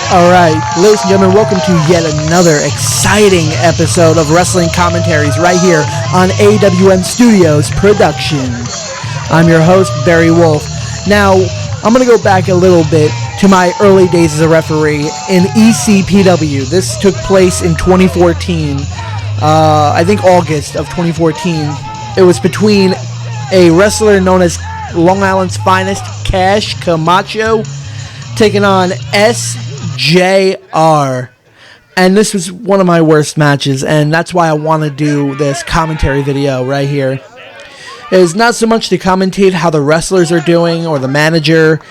Alright, ladies and gentlemen, welcome to yet another exciting episode of Wrestling Commentaries right here on AWM Studios Production. I'm your host, Barry Wolf. Now, I'm going to go back a little bit to my early days as a referee in ECPW. This took place in 2014, I think August of 2014. It was between a wrestler known as Long Island's finest, Kash Camacho, taking on SJR. And this was one of my worst matches, and that's why I want to do this commentary video right here. It is not so much to commentate how the wrestlers are doing or the manager,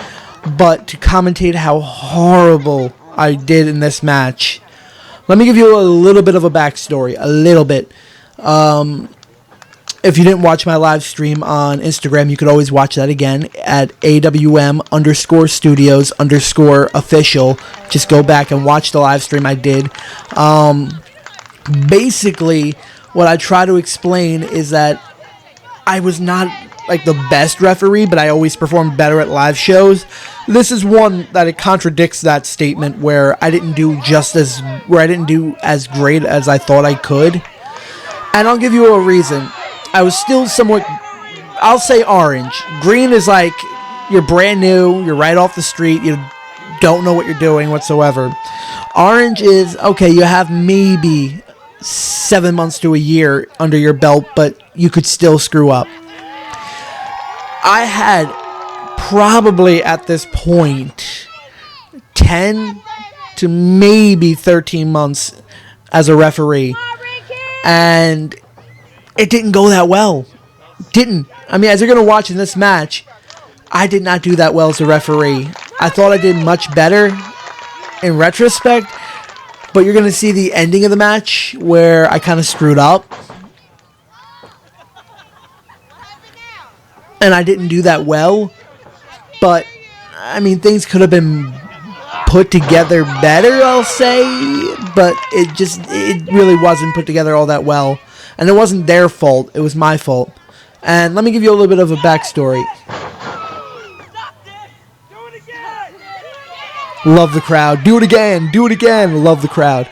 but to commentate how horrible I did in this match. Let me give you a little bit of a backstory, a little bit. If you didn't watch my live stream on Instagram, you could always watch that again at AWM_studios_official. Just go back and watch the live stream I did. Basically, what I try to explain is that I was not like the best referee, but I always performed better at live shows. This is one that it contradicts that statement where I didn't do as great as I thought I could. And I'll give you a reason. I was still somewhat, I'll say orange. Green is like, you're brand new, you're right off the street, you don't know what you're doing whatsoever. Orange is, okay, you have maybe 7 months to a year under your belt, but you could still screw up. I had probably at this point 10 to maybe 13 months as a referee, and it didn't go that well. Didn't. I mean, as you're going to watch in this match, I did not do that well as a referee. I thought I did much better in retrospect, but you're going to see the ending of the match where I kind of screwed up. And I didn't do that well, but, I mean, things could have been put together better, I'll say, but it really wasn't put together all that well. And it wasn't their fault, it was my fault. And let me give you a little bit of a backstory. Love the crowd. Do it again. Do it again. Love the crowd.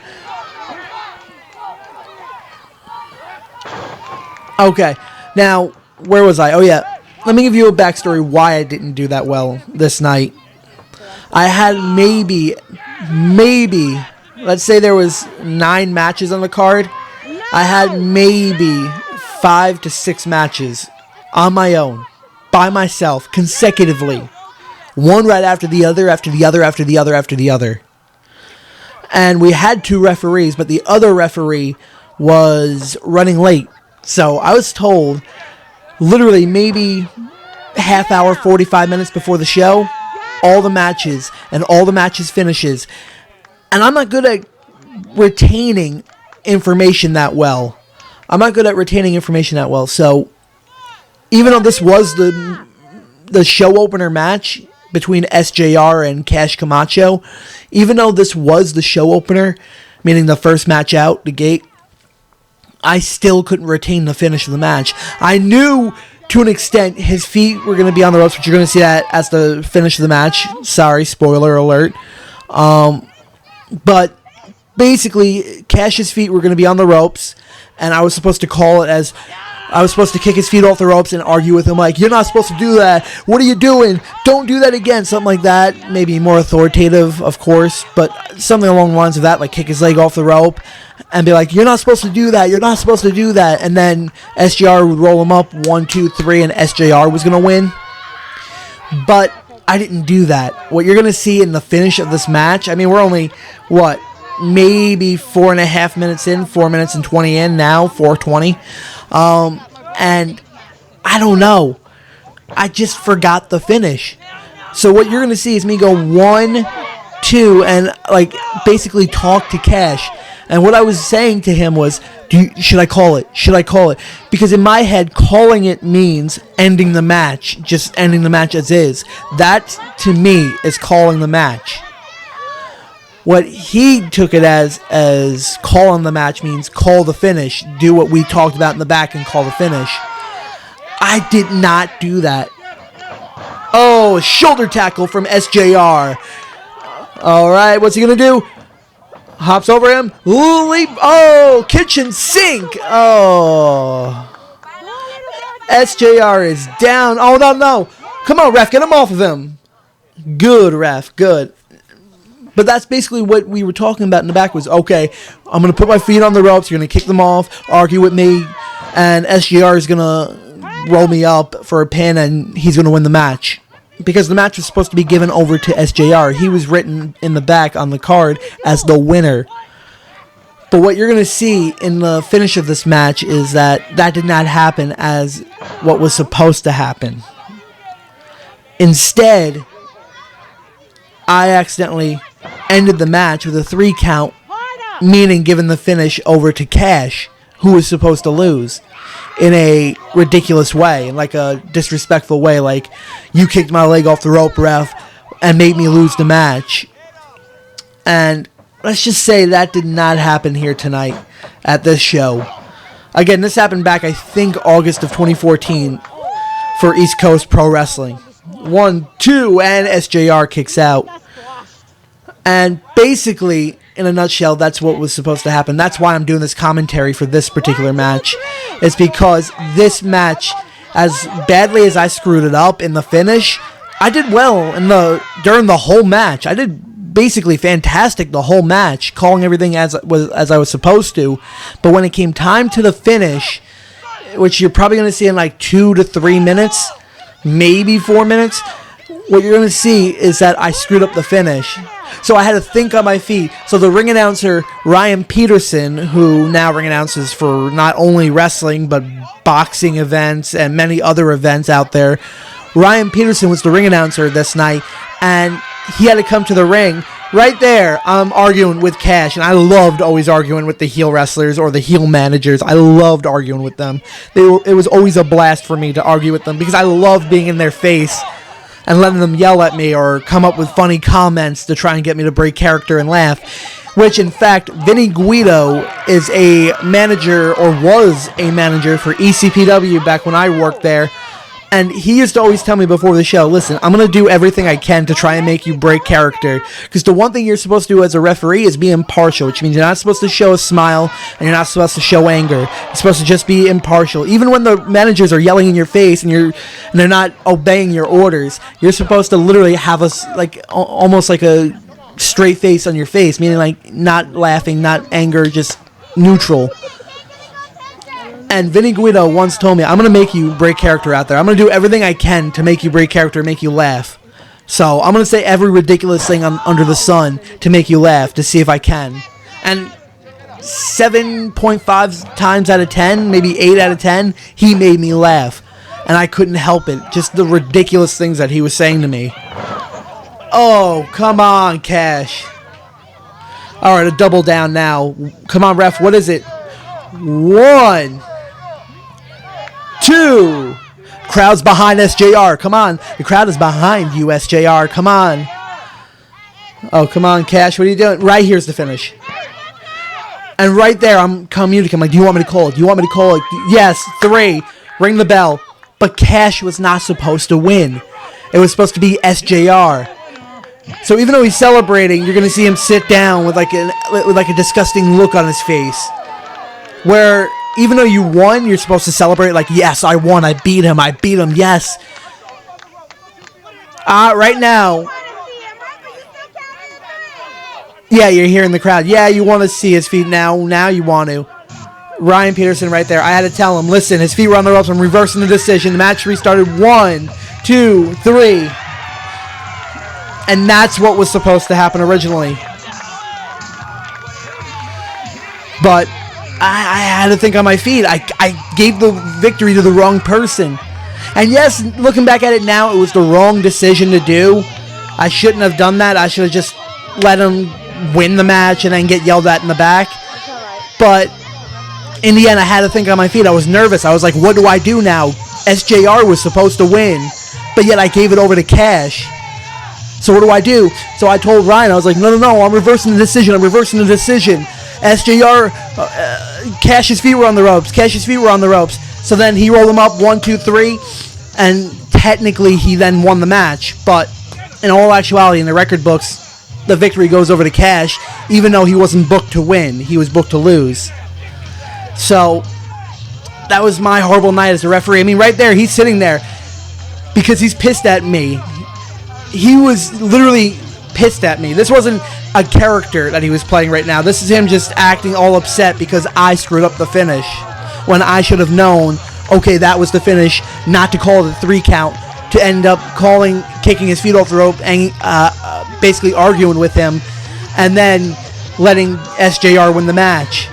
Okay. Now, where was I? Oh, yeah. Let me give you a backstory why I didn't do that well this night. I had maybe, let's say there was 9 matches on the card. I had maybe 5 to 6 matches on my own, by myself, consecutively. One right after the other, after the other, after the other, after the other. And we had 2 referees, but the other referee was running late. So I was told, literally maybe half hour, 45 minutes before the show, all the matches and all the matches finishes. And I'm not good at retaining information that well. So even though this was the show opener match between SJR and Kash Camacho, even though this was the show opener, meaning the first match out the gate, I still couldn't retain the finish of the match. I knew to an extent his feet were going to be on the ropes, but you're going to see that as the finish of the match. Sorry, spoiler alert. But basically, Kash's feet were going to be on the ropes, and I was supposed to call it as I was supposed to kick his feet off the ropes and argue with him like, you're not supposed to do that. What are you doing? Don't do that again. Something like that. Maybe more authoritative, of course, but something along the lines of that, like kick his leg off the rope and be like, you're not supposed to do that. You're not supposed to do that. And then SJR would roll him up 1, 2, 3, and SJR was going to win. But I didn't do that. What you're going to see in the finish of this match, I mean, we're only, maybe 4.5 minutes in, 4 minutes and 20 in now, 4:20. And I don't know. I just forgot the finish. So what you're going to see is me go 1, 2, and like basically talk to Kash. And what I was saying to him was, should I call it? Should I call it? Because in my head, calling it means ending the match, just ending the match as is. That, to me, is calling the match. What he took it as calling the match means call the finish, do what we talked about in the back and call the finish. I did not do that. Oh, shoulder tackle from SJR. All right, what's he going to do? Hops over him. Ooh, leap. Oh, kitchen sink. Oh. SJR is down. Oh, no. Come on, ref. Get him off of him. Good, ref. Good. But that's basically what we were talking about in the back was, okay, I'm going to put my feet on the ropes. You're going to kick them off, argue with me, and SJR is going to roll me up for a pin, and he's going to win the match. Because the match was supposed to be given over to SJR. He was written in the back on the card as the winner. But what you're going to see in the finish of this match is that did not happen as what was supposed to happen. Instead, I accidentally ended the match with a 3 count, meaning giving the finish over to Cash, who was supposed to lose, in a ridiculous way, in like a disrespectful way, like, you kicked my leg off the rope, ref, and made me lose the match. And let's just say that did not happen here tonight at this show. Again, this happened back, I think, August of 2014 for East Coast Pro Wrestling. 1, 2, and SJR kicks out. And basically, in a nutshell, that's what was supposed to happen. That's why I'm doing this commentary for this particular match. It's because this match, as badly as I screwed it up in the finish, I did well during the whole match. I did basically fantastic the whole match, calling everything as I was supposed to. But when it came time to the finish, which you're probably going to see in like 2 to 3 minutes, maybe 4 minutes, what you're going to see is that I screwed up the finish. So I had to think on my feet. So the ring announcer, Ryan Peterson, who now ring announces for not only wrestling, but boxing events and many other events out there, Ryan Peterson was the ring announcer this night, and he had to come to the ring. Right there, I'm arguing with Cash, and I loved always arguing with the heel wrestlers or the heel managers. I loved arguing with them. It was always a blast for me to argue with them because I loved being in their face and letting them yell at me or come up with funny comments to try and get me to break character and laugh. Which, in fact, Vinny Guido is a manager, or was a manager, for ECPW back when I worked there. And he used to always tell me before the show, listen, I'm going to do everything I can to try and make you break character. Because the one thing you're supposed to do as a referee is be impartial, which means you're not supposed to show a smile and you're not supposed to show anger. You're supposed to just be impartial. Even when the managers are yelling in your face and they're not obeying your orders, you're supposed to literally have almost like a straight face on your face, meaning like not laughing, not anger, just neutral. And Vinny Guido once told me, I'm going to make you break character out there. I'm going to do everything I can to make you break character, make you laugh. So I'm going to say every ridiculous thing under the sun to make you laugh, to see if I can. And 7.5 times out of 10, maybe 8 out of 10, he made me laugh. And I couldn't help it. Just the ridiculous things that he was saying to me. Oh, come on, Cash. All right, a double down now. Come on, ref. What is it? 1, 2. Crowd's behind SJR. Come on. The crowd is behind you, SJR. Come on. Oh, come on, Cash. What are you doing? Right here's the finish. And right there, I'm communicating. I'm like, do you want me to call it? Do you want me to call it? Yes. 3. Ring the bell. But Cash was not supposed to win. It was supposed to be SJR. So even though he's celebrating, you're going to see him sit down with like a disgusting look on his face. Where even though you won, you're supposed to celebrate like, yes, I won, I beat him, yes. Right now, yeah, you're hearing the crowd. Yeah, you want to see his feet now you want to. Ryan Peterson right there. I had to tell him, listen, his feet were on the ropes, I'm reversing the decision. The match restarted. 1, 2, 3. And that's what was supposed to happen originally. But I had to think on my feet. I gave the victory to the wrong person. And yes, looking back at it now, it was the wrong decision to do. I shouldn't have done that. I should have just let him win the match and then get yelled at in the back. But in the end, I had to think on my feet. I was nervous. I was like, what do I do now? SJR was supposed to win, but yet I gave it over to Cash. So what do I do? So I told Ryan, I was like, no, I'm reversing the decision. SJR, Cash's feet were on the ropes. So then he rolled him up, 1, 2, 3, and technically he then won the match. But in all actuality, in the record books, the victory goes over to Cash, even though he wasn't booked to win. He was booked to lose. So that was my horrible night as a referee. I mean, right there, he's sitting there because he's pissed at me. He was literally pissed at me. This wasn't a character that he was playing right now. This is him just acting all upset because I screwed up the finish when I should have known, okay, that was the finish, not to call the 3 count, to end up kicking his feet off the rope and basically arguing with him and then letting SJR win the match.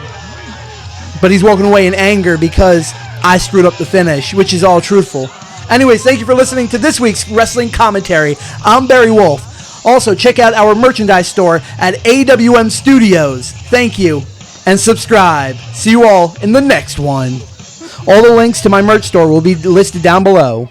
But he's walking away in anger because I screwed up the finish, which is all truthful. Anyways, thank you for listening to this week's Wrestling Commentary. I'm Barry Wolf. Also, check out our merchandise store at AWM Studios. Thank you, and subscribe. See you all in the next one. All the links to my merch store will be listed down below.